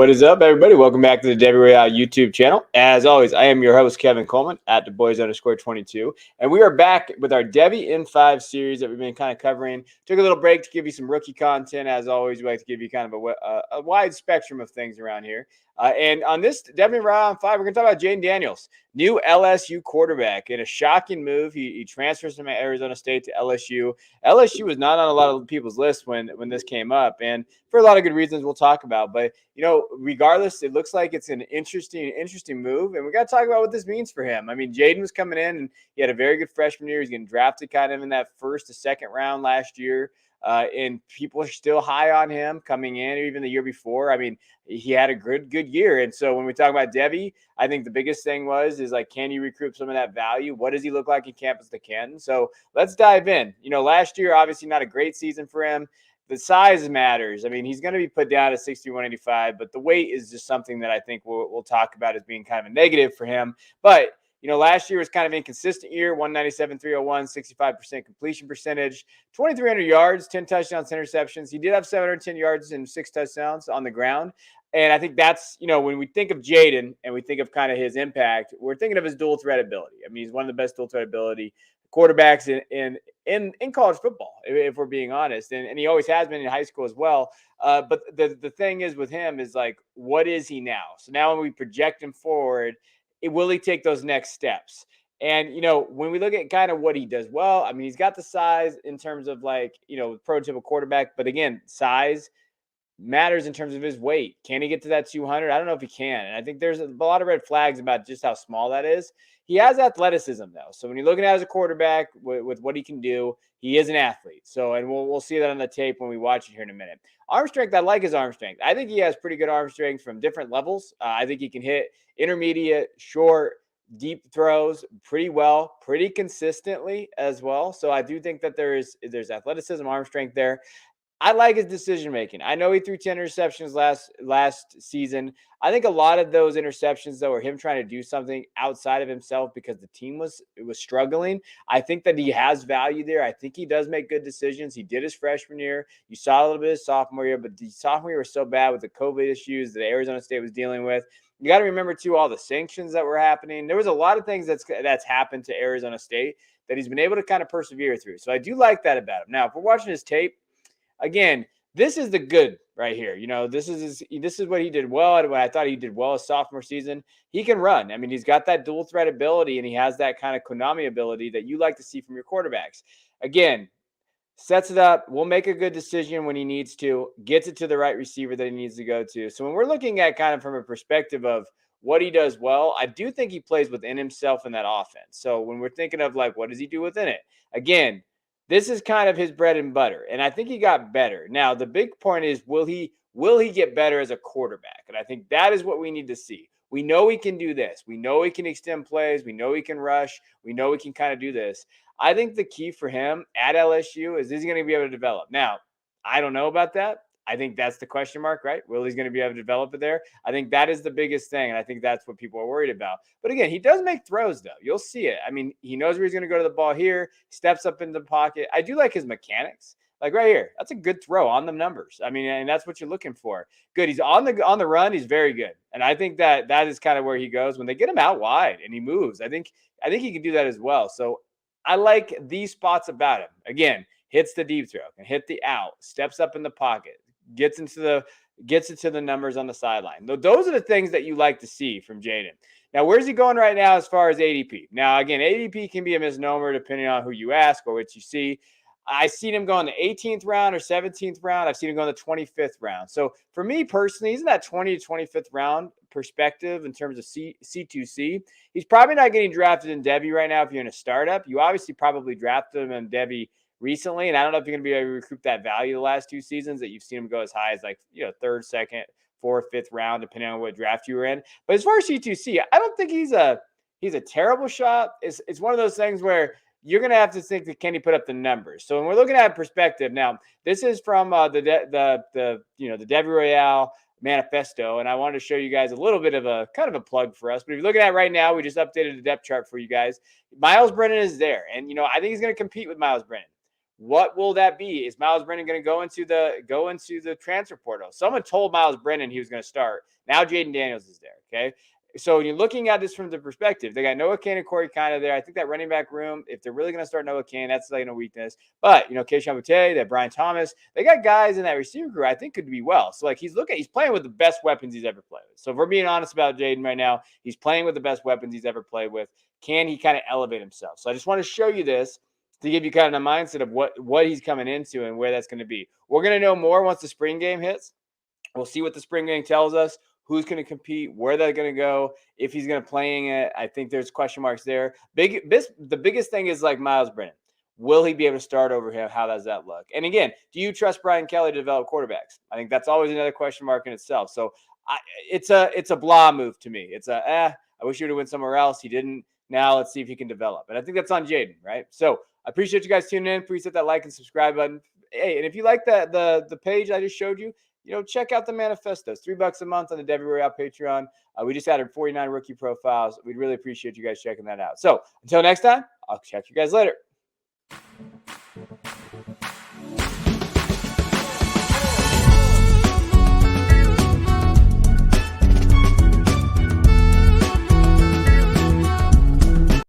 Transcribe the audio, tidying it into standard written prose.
What is up, everybody? Welcome back to the Devy Royale YouTube channel. As always, I am your host, Kevin Coleman, at @TheBoys_22. And we are back with our Devy in 5 series that we've been kind of covering. Took a little break to give you some rookie content. As always, we like to give you kind of a wide spectrum of things around here. And on this Devy Royale in 5, we're going to talk about Jayden Daniels, new LSU quarterback. In a shocking move, he transfers from Arizona State to LSU. LSU was not on a lot of people's lists when this came up, and for a lot of good reasons we'll talk about. But regardless, it looks like it's an interesting move, and we got to talk about what this means for him. I mean, Jayden was coming in, and he had a very good freshman year. He's getting drafted kind of in that first to second round last year, and people are still high on him coming in, or even the year before. I mean, he had a good year, and so when we talk about Devy, I think the biggest thing is like, can you recoup some of that value? What does he look like in campus to Canton? So let's dive in. Last year, obviously not a great season for him. The size matters. I mean, he's going to be put down to 6185, but the weight is just something that I think we'll talk about as being kind of a negative for him. But last year was kind of inconsistent year, 197, 301, 65% completion percentage, 2,300 yards, 10 touchdowns, 10 interceptions. He did have 710 yards and 6 touchdowns on the ground. And I think that's, when we think of Jayden and we think of kind of his impact, we're thinking of his dual threat ability. I mean, he's one of the best dual threat ability quarterbacks in college football, if we're being honest. And he always has been in high school as well. But the thing is with him is like, what is he now? So now when we project him forward, will he take those next steps? And, when we look at kind of what he does well, I mean, he's got the size in terms of like, prototypical quarterback. But again, size matters in terms of his weight. Can he get to that 200? I don't know if he can. And I think there's a lot of red flags about just how small that is. He has athleticism, though. So when you're looking at as a quarterback with what he can do, he is an athlete. So, and we'll see that on the tape when we watch it here in a minute. Arm strength, I like his arm strength. I think he has pretty good arm strength from different levels. I think he can hit intermediate, short, deep throws pretty well, pretty consistently as well. So I do think that there's athleticism, arm strength there. I like his decision making. I know he threw 10 interceptions last season. I think a lot of those interceptions, though, are him trying to do something outside of himself because the team was struggling. I think that he has value there. I think he does make good decisions. He did his freshman year. You saw a little bit of sophomore year, but the sophomore year was so bad with the COVID issues that Arizona State was dealing with. You got to remember, too, all the sanctions that were happening. There was a lot of things that's happened to Arizona State that he's been able to kind of persevere through. So I do like that about him. Now, if we're watching his tape, again, this is the good right here. This is what he did well. And what I thought he did well his sophomore season. He can run. I mean, he's got that dual threat ability, and he has that kind of Konami ability that you like to see from your quarterbacks. Again, sets it up, will make a good decision when he needs to, gets it to the right receiver that he needs to go to. So when we're looking at kind of from a perspective of what he does well, I do think he plays within himself in that offense. So when we're thinking of like, what does he do within it? Again, this is kind of his bread and butter, and I think he got better. Now, the big point is, will he get better as a quarterback? And I think that is what we need to see. We know he can do this. We know he can extend plays. We know he can rush. We know he can kind of do this. I think the key for him at LSU is he going to be able to develop? Now, I don't know about that. I think that's the question mark, right? Will he's going to be able to develop it there? I think that is the biggest thing, and I think that's what people are worried about. But again, he does make throws, though. You'll see it. I mean, he knows where he's going to go to the ball here, steps up in the pocket. I do like his mechanics. Like right here, that's a good throw on the numbers. I mean, and that's what you're looking for. Good. He's on the run. He's very good, and I think that is kind of where he goes when they get him out wide and he moves. I think he can do that as well. So I like these spots about him. Again, hits the deep throw, can hit the out, steps up in the pocket, gets into the numbers on the sideline. Those are the things that you like to see from Jayden. Now, where's he going right now as far as ADP? Now, again, ADP can be a misnomer depending on who you ask or what you see. I've seen him go in the 18th round or 17th round. I've seen him go in the 25th round. So for me personally, he's in that 20 to 25th round perspective in terms of C2C. He's probably not getting drafted in Devy right now if you're in a startup. You obviously probably drafted him in Devy recently, and I don't know if you're going to be able to recoup that value the last 2 seasons that you've seen him go as high as like, third, second, fourth, fifth round, depending on what draft you were in. But as far as C2C, I don't think he's a terrible shot. It's one of those things where you're going to have to think that can he put up the numbers. So when we're looking at perspective now, this is from the Devy Royale manifesto, and I wanted to show you guys a little bit of a kind of a plug for us. But if you're looking at it right now, we just updated the depth chart for you guys. Myles Brennan is there, and I think he's going to compete with Myles Brennan. What will that be? Is Myles Brennan going to go into the transfer portal? Someone told Myles Brennan he was going to start. Now Jayden Daniels is there. Okay. So when you're looking at this from the perspective, they got Noah Cain and Corey kind of there. I think that running back room, if they're really going to start Noah Cain, that's like a weakness. But Keishawn Boutte, that Brian Thomas, they got guys in that receiver group I think could be well. So like he's playing with the best weapons he's ever played with. So if we're being honest about Jayden right now, he's playing with the best weapons he's ever played with. Can he kind of elevate himself? So I just want to show you this to give you kind of a mindset of what he's coming into and where that's going to be. We're going to know more once the spring game hits. We'll see what the spring game tells us, who's going to compete, where they're going to go, if he's going to playing it. I think there's question marks there. The biggest thing is like Myles Brennan. Will he be able to start over him? How does that look? And again, do you trust Brian Kelly to develop quarterbacks? I think that's always another question mark in itself. So it's a blah move to me. It's I wish he would have went somewhere else. He didn't. Now let's see if he can develop. And I think that's on Jayden, right? So I appreciate you guys tuning in. Please hit that like and subscribe button. Hey, and if you like the page I just showed you, check out the manifestos. $3 a month on the Devy Royale Patreon. We just added 49 rookie profiles. We'd really appreciate you guys checking that out. So until next time, I'll check you guys later.